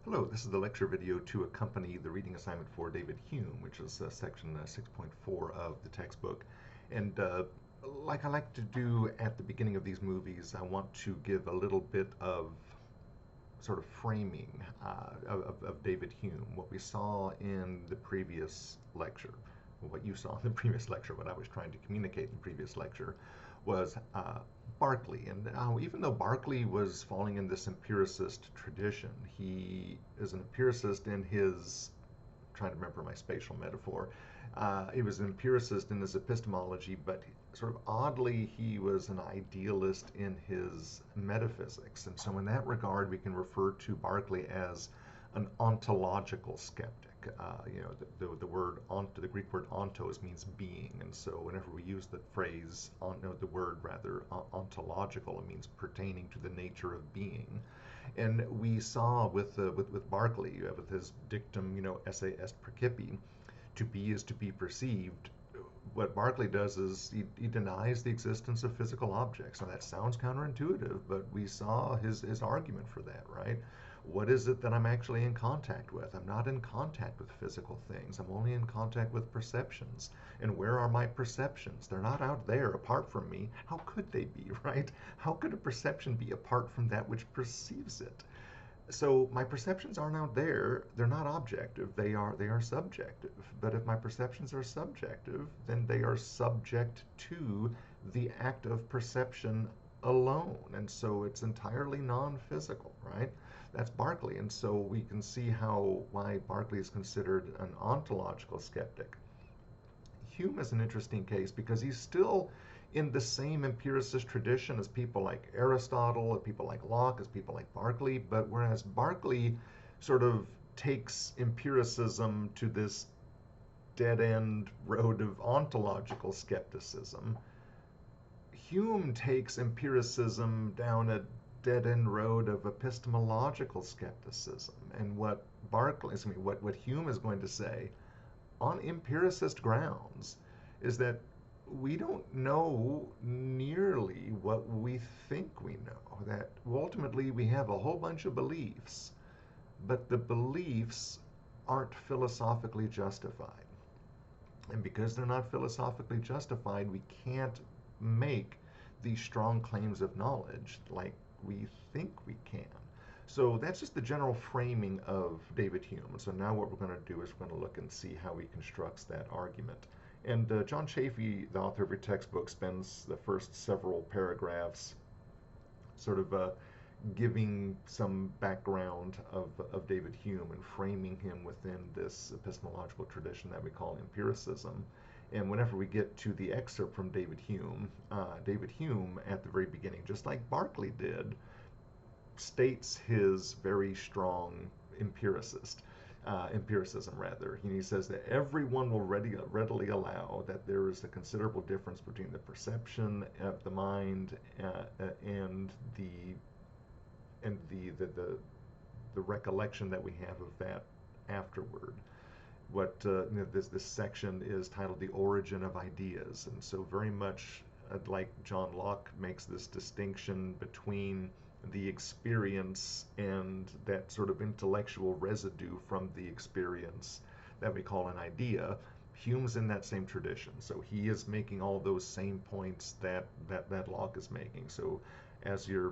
Hello, this is the lecture video to accompany the reading assignment for David Hume, which is section 6.4 of the textbook. And like I like to do at the beginning of these movies, I want to give a little bit of sort of framing of David Hume, what we saw in the previous lecture, what you saw in the previous lecture, what I was trying to communicate in the previous lecture, was Berkeley. And even though Berkeley was falling in this empiricist tradition, he is an empiricist in his, trying to remember my spatial metaphor. He was an empiricist in his epistemology, but sort of oddly, he was an idealist in his metaphysics. And so, in that regard, we can refer to Berkeley as an ontological skeptic. The Greek word ontos means being, and so whenever we use the phrase, the word rather, ontological, it means pertaining to the nature of being. And we saw with Berkeley, with his dictum, esse est percipi, to be is to be perceived. What Berkeley does is he denies the existence of physical objects. Now that sounds counterintuitive, but we saw his argument for that, right? What is it that I'm actually in contact with? I'm not in contact with physical things. I'm only in contact with perceptions. And where are my perceptions? They're not out there apart from me. How could they be, right? How could a perception be apart from that which perceives it? So my perceptions aren't out there. They're not objective. They are subjective. But if my perceptions are subjective, then they are subject to the act of perception alone. And so it's entirely non-physical, right? That's Berkeley. And so we can see why Berkeley is considered an ontological skeptic. Hume is an interesting case because he's still in the same empiricist tradition as people like Aristotle, as people like Locke, as people like Berkeley, but whereas Berkeley sort of takes empiricism to this dead-end road of ontological skepticism, Hume takes empiricism down a dead-end road of epistemological skepticism. And what Hume is going to say on empiricist grounds is that we don't know nearly what we think we know. That ultimately we have a whole bunch of beliefs, but the beliefs aren't philosophically justified. And because they're not philosophically justified, we can't make these strong claims of knowledge like we think we can. So that's just the general framing of David Hume. And so now what we're going to do is we're going to look and see how he constructs that argument. And John Chafee, the author of your textbook, spends the first several paragraphs sort of giving some background of David Hume and framing him within this epistemological tradition that we call empiricism. And whenever we get to the excerpt from David Hume at the very beginning, just like Berkeley did, states his very strong empiricism rather. He says that everyone will readily allow that there is a considerable difference between the perception of the mind and the recollection that we have of that afterward. This section is titled "The Origin of Ideas," and so very much like John Locke makes this distinction between the experience and that sort of intellectual residue from the experience that we call an idea. Hume's in that same tradition, so he is making all those same points that Locke is making. So as you're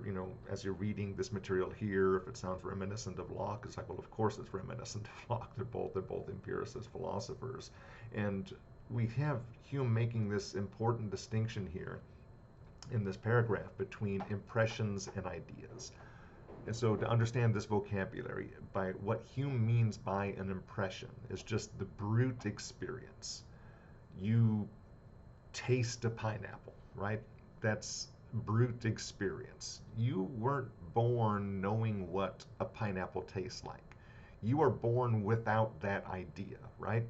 reading this material here, if it sounds reminiscent of Locke, it's like, well, of course it's reminiscent of Locke. They're both empiricist philosophers, and we have Hume making this important distinction here in this paragraph between impressions and ideas. And so to understand this vocabulary, by what Hume means by an impression is just the brute experience. You taste a pineapple, right? That's brute experience. You weren't born knowing what a pineapple tastes like. You are born without that idea, right?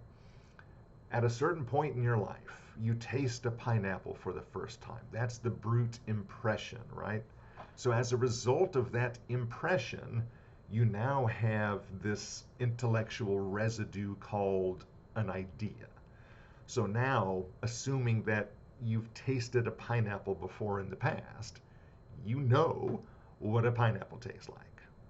At a certain point in your life, you taste a pineapple for the first time. That's the brute impression, right? So as a result of that impression, you now have this intellectual residue called an idea. So now, assuming that you've tasted a pineapple before in the past, you know what a pineapple tastes like.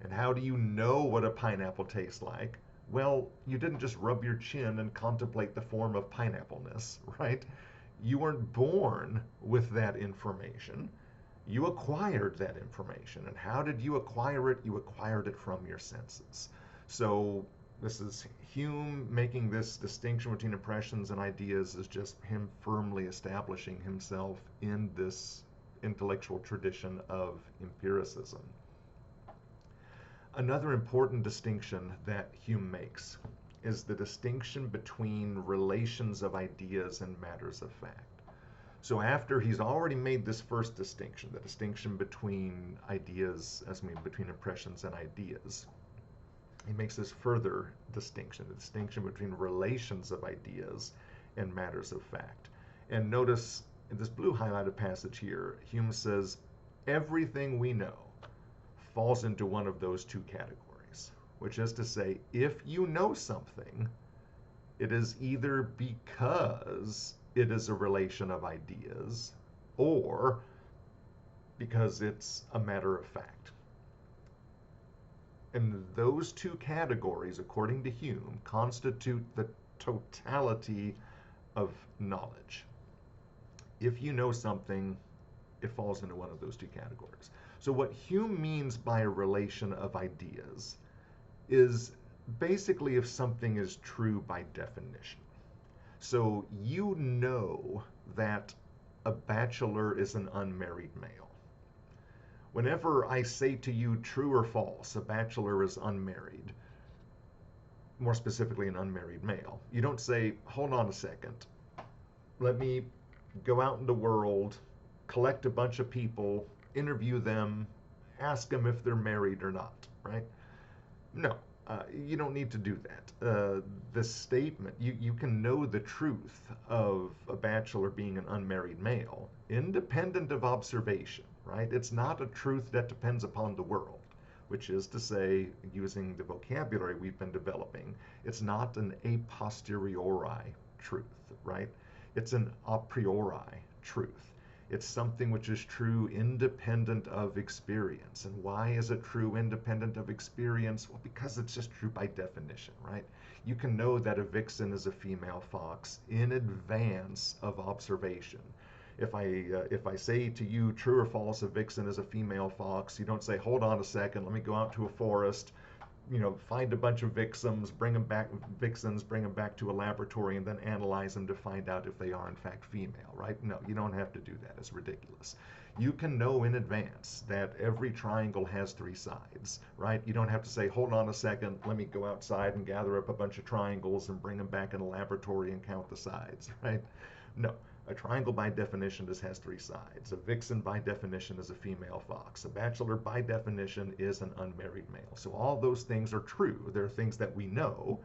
And how do you know what a pineapple tastes like? Well, you didn't just rub your chin and contemplate the form of pineappleness, right? You weren't born with that information. You acquired that information. And how did you acquire it? You acquired it from your senses. So this is Hume making this distinction between impressions and ideas, is just him firmly establishing himself in this intellectual tradition of empiricism. Another important distinction that Hume makes is the distinction between relations of ideas and matters of fact. So after he's already made this first distinction, the distinction between between impressions and ideas, he makes this further distinction, the distinction between relations of ideas and matters of fact. And notice in this blue highlighted passage here, Hume says, everything we know falls into one of those two categories, which is to say, if you know something, it is either because it is a relation of ideas or because it's a matter of fact. And those two categories, according to Hume, constitute the totality of knowledge. If you know something, it falls into one of those two categories. So what Hume means by a relation of ideas is basically if something is true by definition. So you know that a bachelor is an unmarried male. Whenever I say to you true or false, a bachelor is unmarried, more specifically an unmarried male, you don't say, hold on a second, let me go out in the world, collect a bunch of people, interview them, ask them if they're married or not, right? No, you don't need to do that. The statement, you can know the truth of a bachelor being an unmarried male, independent of observation, right? It's not a truth that depends upon the world, which is to say, using the vocabulary we've been developing, it's not an a posteriori truth, right? It's an a priori truth. It's something which is true independent of experience. And why is it true independent of experience? Well, because it's just true by definition, right? You can know that a vixen is a female fox in advance of observation. If I say to you, true or false, a vixen is a female fox, you don't say, hold on a second, let me go out to a forest, find a bunch of vixens, bring them back to a laboratory, and then analyze them to find out if they are in fact female, right? No, you don't have to do that. It's ridiculous. You can know in advance that every triangle has three sides, right? You don't have to say, hold on a second, let me go outside and gather up a bunch of triangles and bring them back in a laboratory and count the sides, right? No. A triangle by definition just has three sides. A vixen by definition is a female fox. A bachelor by definition is an unmarried male. So all those things are true. They're things that we know.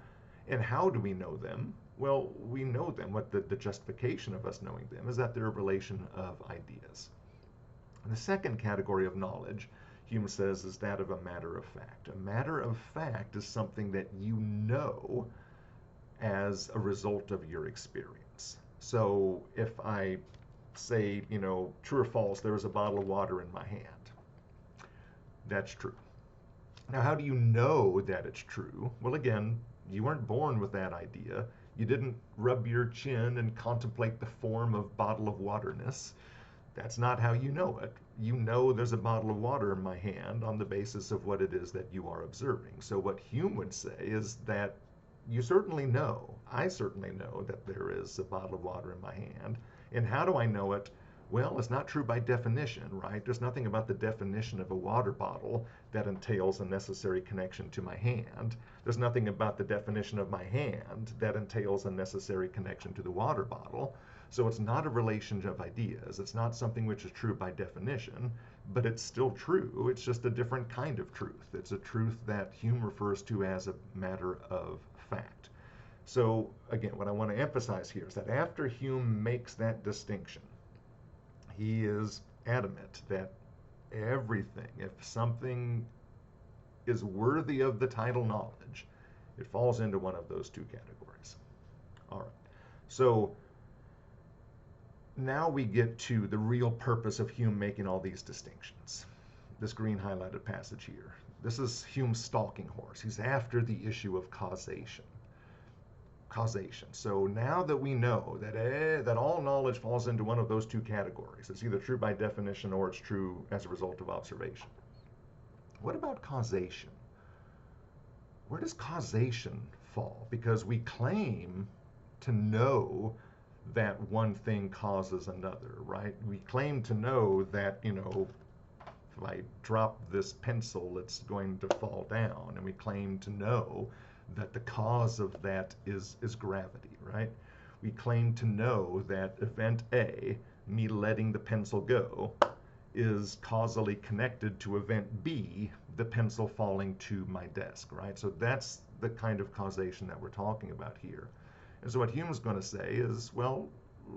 And how do we know them? Well, we know them. What the justification of us knowing them is that they're a relation of ideas. And the second category of knowledge, Hume says, is that of a matter of fact. A matter of fact is something that you know as a result of your experience. So if I say, true or false, there was a bottle of water in my hand, that's true. Now, how do you know that it's true? Well, again, you weren't born with that idea. You didn't rub your chin and contemplate the form of bottle of waterness. That's not how you know it. You know there's a bottle of water in my hand on the basis of what it is that you are observing. So what Hume would say is that you certainly know, I certainly know that there is a bottle of water in my hand. And how do I know it? Well, it's not true by definition, right? There's nothing about the definition of a water bottle that entails a necessary connection to my hand. There's nothing about the definition of my hand that entails a necessary connection to the water bottle. So it's not a relation of ideas. It's not something which is true by definition, but it's still true. It's just a different kind of truth. It's a truth that Hume refers to as a matter of fact. So again, what I want to emphasize here is that after Hume makes that distinction, he is adamant that everything, if something is worthy of the title knowledge, it falls into one of those two categories. All right. So now we get to the real purpose of Hume making all these distinctions. This green highlighted passage here. This is Hume's stalking horse. He's after the issue of causation. Causation. So now that we know that all knowledge falls into one of those two categories, it's either true by definition or it's true as a result of observation. What about causation? Where does causation fall? Because we claim to know that one thing causes another, right? We claim to know that, if I drop this pencil, it's going to fall down. And we claim to know that the cause of that is gravity, right? We claim to know that event A, me letting the pencil go, is causally connected to event B, the pencil falling to my desk, right? So that's the kind of causation that we're talking about here. And so what Hume's going to say is, well,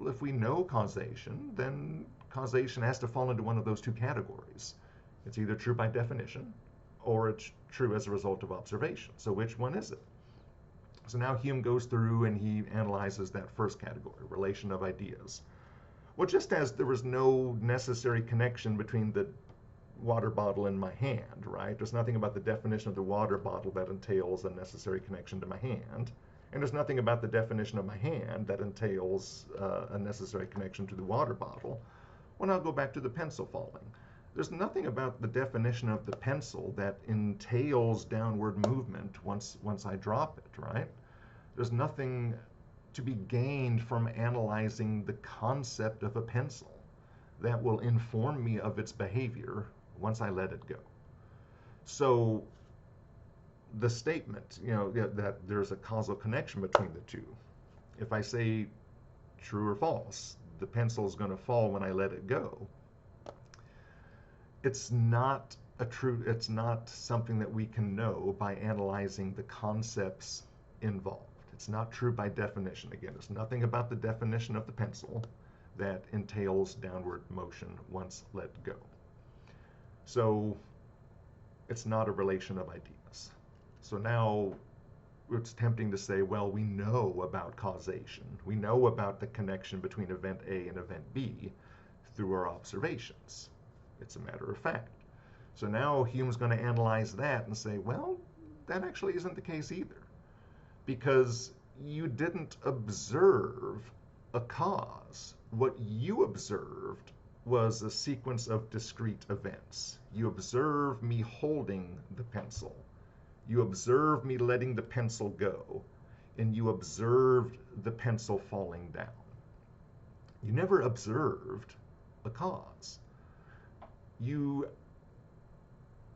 if we know causation, then causation has to fall into one of those two categories. It's either true by definition or it's true as a result of observation. So which one is it? So now Hume goes through and he analyzes that first category, relation of ideas. Well, just as there was no necessary connection between the water bottle in my hand, right? There's nothing about the definition of the water bottle that entails a necessary connection to my hand. And there's nothing about the definition of my hand that entails a necessary connection to the water bottle. Well, now I'll go back to the pencil falling. There's nothing about the definition of the pencil that entails downward movement once I drop it, right? There's nothing to be gained from analyzing the concept of a pencil that will inform me of its behavior once I let it go. So the statement, that there's a causal connection between the two, if I say true or false, the pencil is going to fall when I let it go, it's not something that we can know by analyzing the concepts involved. It's not true by definition. Again, there's nothing about the definition of the pencil that entails downward motion once let go. So it's not a relation of ideas. So now it's tempting to say, well, we know about causation. We know about the connection between event A and event B through our observations. It's a matter of fact. So now Hume's going to analyze that and say, well, that actually isn't the case either. Because you didn't observe a cause. What you observed was a sequence of discrete events. You observe me holding the pencil. You observe me letting the pencil go. And you observed the pencil falling down. You never observed a cause. You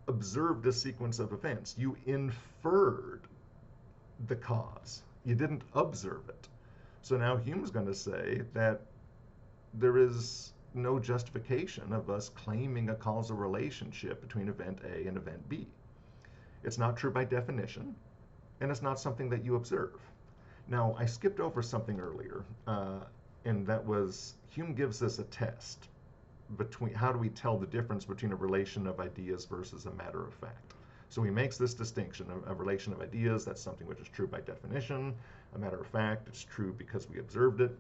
observed a sequence of events. You inferred the cause. You didn't observe it. So now Hume's going to say that there is no justification of us claiming a causal relationship between event A and event B. It's not true by definition, and it's not something that you observe. Now, I skipped over something earlier, and that was Hume gives us a test between how do we tell the difference between a relation of ideas versus a matter of fact. So he makes this distinction, a relation of ideas, that's something which is true by definition. A matter of fact, it's true because we observed it.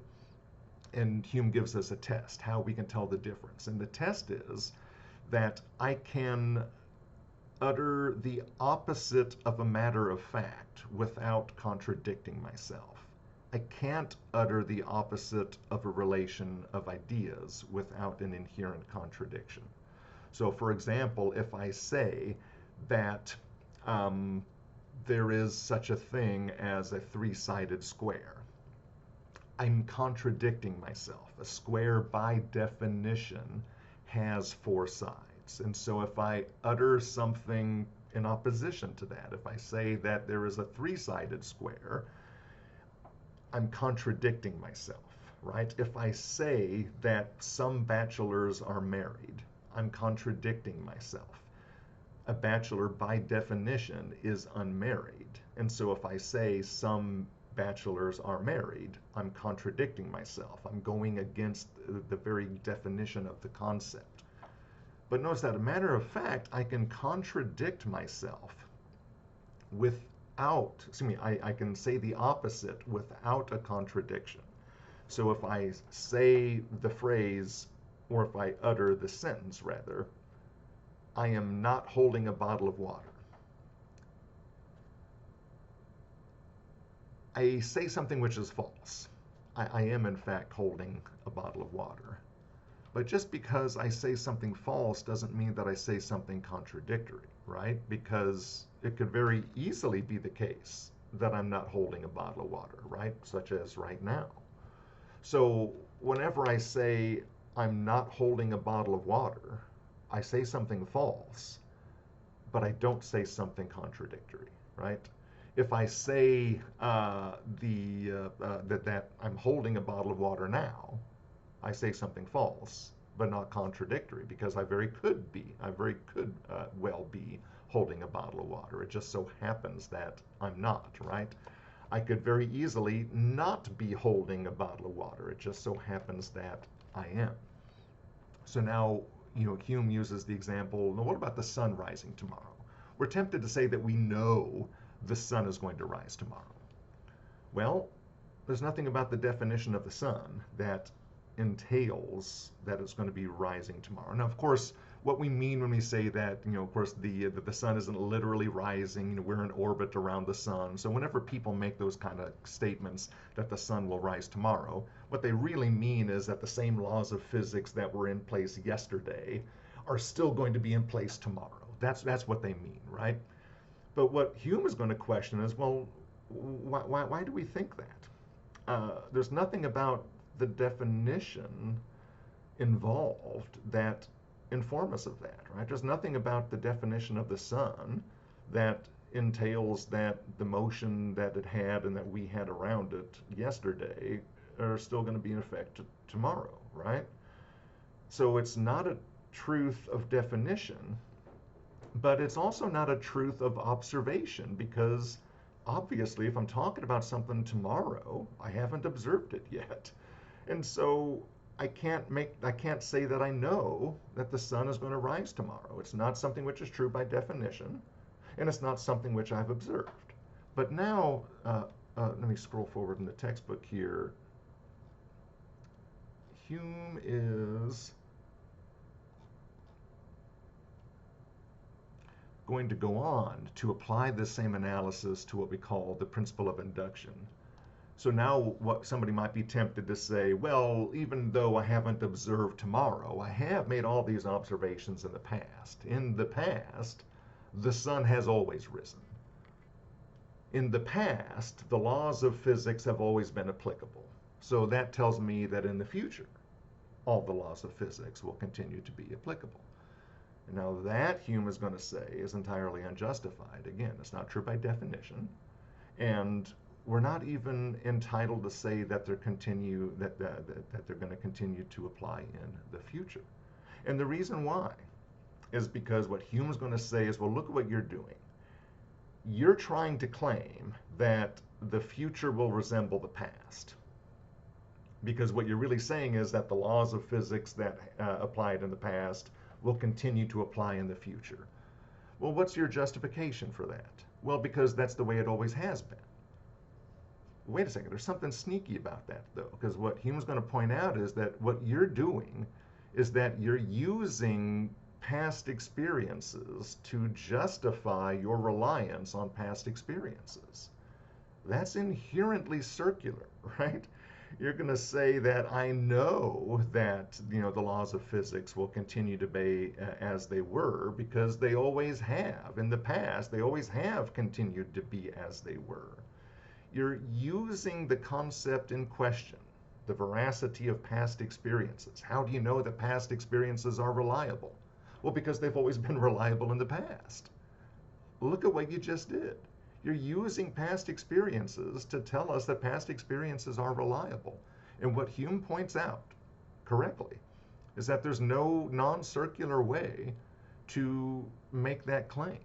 And Hume gives us a test, how we can tell the difference. And the test is that I can utter the opposite of a matter of fact without contradicting myself. I can't utter the opposite of a relation of ideas without an inherent contradiction. So for example, if I say that there is such a thing as a three-sided square, I'm contradicting myself. A square by definition has four sides. And so if I utter something in opposition to that, if I say that there is a three-sided square, I'm contradicting myself, right? If I say that some bachelors are married, I'm contradicting myself. A bachelor by definition is unmarried. And so if I say some bachelors are married, I'm contradicting myself. I'm going against the very definition of the concept. But notice that, a matter of fact, I can contradict myself I can say the opposite without a contradiction. So if I say the phrase, or if I utter the sentence rather, I am not holding a bottle of water. I say something which is false. I am, in fact, holding a bottle of water. But just because I say something false doesn't mean that I say something contradictory, right? Because it could very easily be the case that I'm not holding a bottle of water, right? Such as right now. So whenever I say I'm not holding a bottle of water, I say something false, but I don't say something contradictory, right? If I say that I'm holding a bottle of water now, I say something false, but not contradictory, because I very could well be holding a bottle of water. It just so happens that I'm not, right? I could very easily not be holding a bottle of water. It just so happens that I am. So now, Hume uses the example, now what about the sun rising tomorrow? We're tempted to say that we know the sun is going to rise tomorrow. Well, there's nothing about the definition of the sun that entails that it's going to be rising tomorrow. Now, of course, what we mean when we say that, of course, the sun isn't literally rising. We're in orbit around the sun. So whenever people make those kind of statements that the sun will rise tomorrow, what they really mean is that the same laws of physics that were in place yesterday are still going to be in place tomorrow. That's what they mean, right? But what Hume is going to question is, well, why do we think that? There's nothing about the definition involved that inform us of that, right? There's nothing about the definition of the sun that entails that the motion that it had and that we had around it yesterday are still going to be in effect tomorrow, right? So it's not a truth of definition, but it's also not a truth of observation, because obviously if I'm talking about something tomorrow, I haven't observed it yet. And so I can't say that I know that the sun is going to rise tomorrow. It's not something which is true by definition, and it's not something which I've observed. But now, let me scroll forward in the textbook here. Hume is going to go on to apply this same analysis to what we call the principle of induction. So now what somebody might be tempted to say, well, even though I haven't observed tomorrow, I have made all these observations in the past. In the past, the sun has always risen. In the past, the laws of physics have always been applicable. So that tells me that in the future, all the laws of physics will continue to be applicable. Now that, Hume is going to say, is entirely unjustified. Again, it's not true by definition. And we're not even entitled to say that they're going to continue to apply in the future. And the reason why is because what Hume's going to say is, well, look at what you're doing. You're trying to claim that the future will resemble the past. Because what you're really saying is that the laws of physics that applied in the past will continue to apply in the future. Well, what's your justification for that? Well, because that's the way it always has been. Wait a second, there's something sneaky about that, though, because what Hume's going to point out is that what you're doing is that you're using past experiences to justify your reliance on past experiences. That's inherently circular, right? You're going to say that I know that the laws of physics will continue to be as they were because they always have. In the past, they always have continued to be as they were. You're using the concept in question, the veracity of past experiences. How do you know that past experiences are reliable? Well, because they've always been reliable in the past. Look at what you just did. You're using past experiences to tell us that past experiences are reliable. And what Hume points out correctly is that there's no non-circular way to make that claim.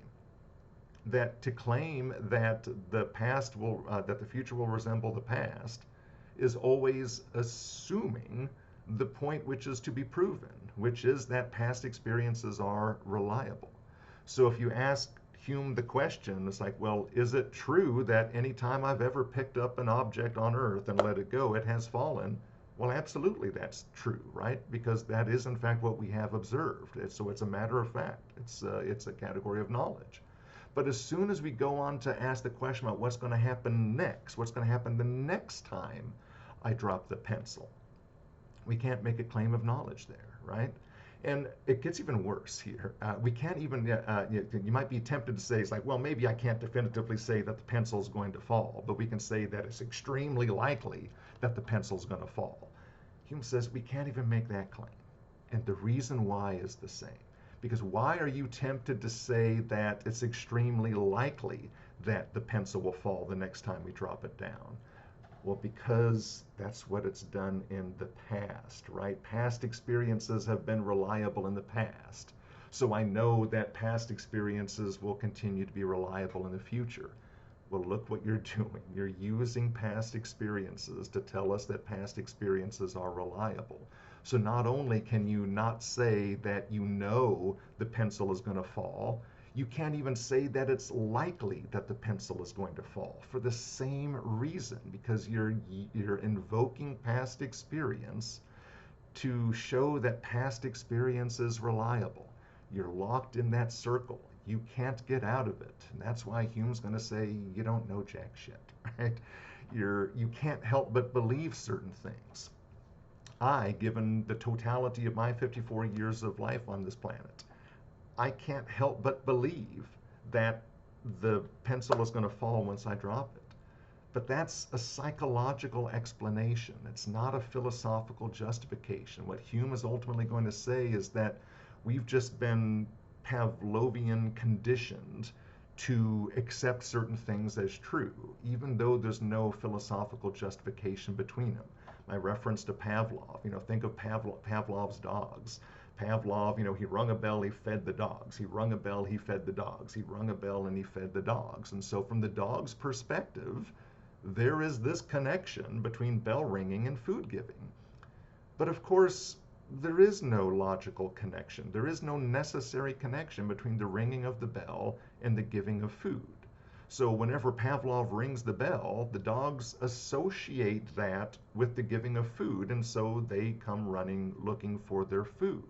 That to claim that that the future will resemble the past is always assuming the point which is to be proven, which is that past experiences are reliable. So if you ask Hume the question, it's like, well, is it true that any time I've ever picked up an object on Earth and let it go, it has fallen? Well, absolutely that's true, right? Because that is in fact what we have observed. So it's a matter of fact. It's a category of knowledge. But as soon as we go on to ask the question about what's going to happen next, what's going to happen the next time I drop the pencil, we can't make a claim of knowledge there, right? And it gets even worse here. We can't even, you might be tempted to say, it's like, well, maybe I can't definitively say that the pencil is going to fall, but we can say that it's extremely likely that the pencil is going to fall. Hume says we can't even make that claim. And the reason why is the same. Because why are you tempted to say that it's extremely likely that the pencil will fall the next time we drop it down? Well, because that's what it's done in the past, right? Past experiences have been reliable in the past. So I know that past experiences will continue to be reliable in the future. Well, look what you're doing. You're using past experiences to tell us that past experiences are reliable. So not only can you not say that you know the pencil is going to fall, you can't even say that it's likely that the pencil is going to fall for the same reason, because you're invoking past experience to show that past experience is reliable. You're locked in that circle. You can't get out of it. And that's why Hume's going to say you don't know jack shit, right? You can't help but believe certain things. I, given the totality of my 54 years of life on this planet, I can't help but believe that the pencil is going to fall once I drop it. But that's a psychological explanation. It's not a philosophical justification. What Hume is ultimately going to say is that we've just been Pavlovian conditioned to accept certain things as true, even though there's no philosophical justification between them. My reference to Pavlov, think of Pavlov's dogs. Pavlov, he rung a bell, he fed the dogs. He rung a bell, he fed the dogs. He rung a bell and he fed the dogs. And so from the dog's perspective, there is this connection between bell ringing and food giving. But of course, there is no logical connection. There is no necessary connection between the ringing of the bell and the giving of food. So whenever Pavlov rings the bell, the dogs associate that with the giving of food, and so they come running looking for their food.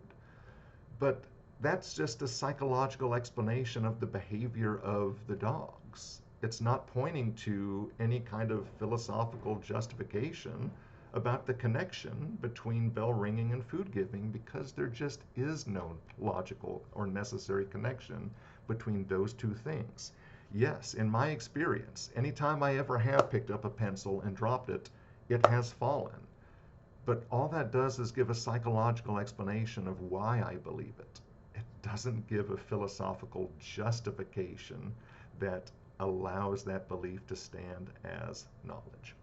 But that's just a psychological explanation of the behavior of the dogs. It's not pointing to any kind of philosophical justification about the connection between bell ringing and food giving, because there just is no logical or necessary connection between those two things. Yes, in my experience, anytime I ever have picked up a pencil and dropped it, it has fallen. But all that does is give a psychological explanation of why I believe it. It doesn't give a philosophical justification that allows that belief to stand as knowledge.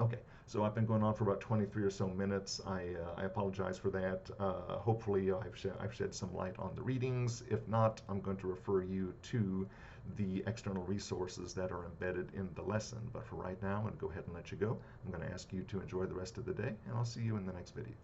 Okay, so I've been going on for about 23 or so minutes. I apologize for that. Hopefully I've shed some light on the readings. If not, I'm going to refer you to the external resources that are embedded in the lesson. But for right now, I'm going to go ahead and let you go. I'm going to ask you to enjoy the rest of the day, and I'll see you in the next video.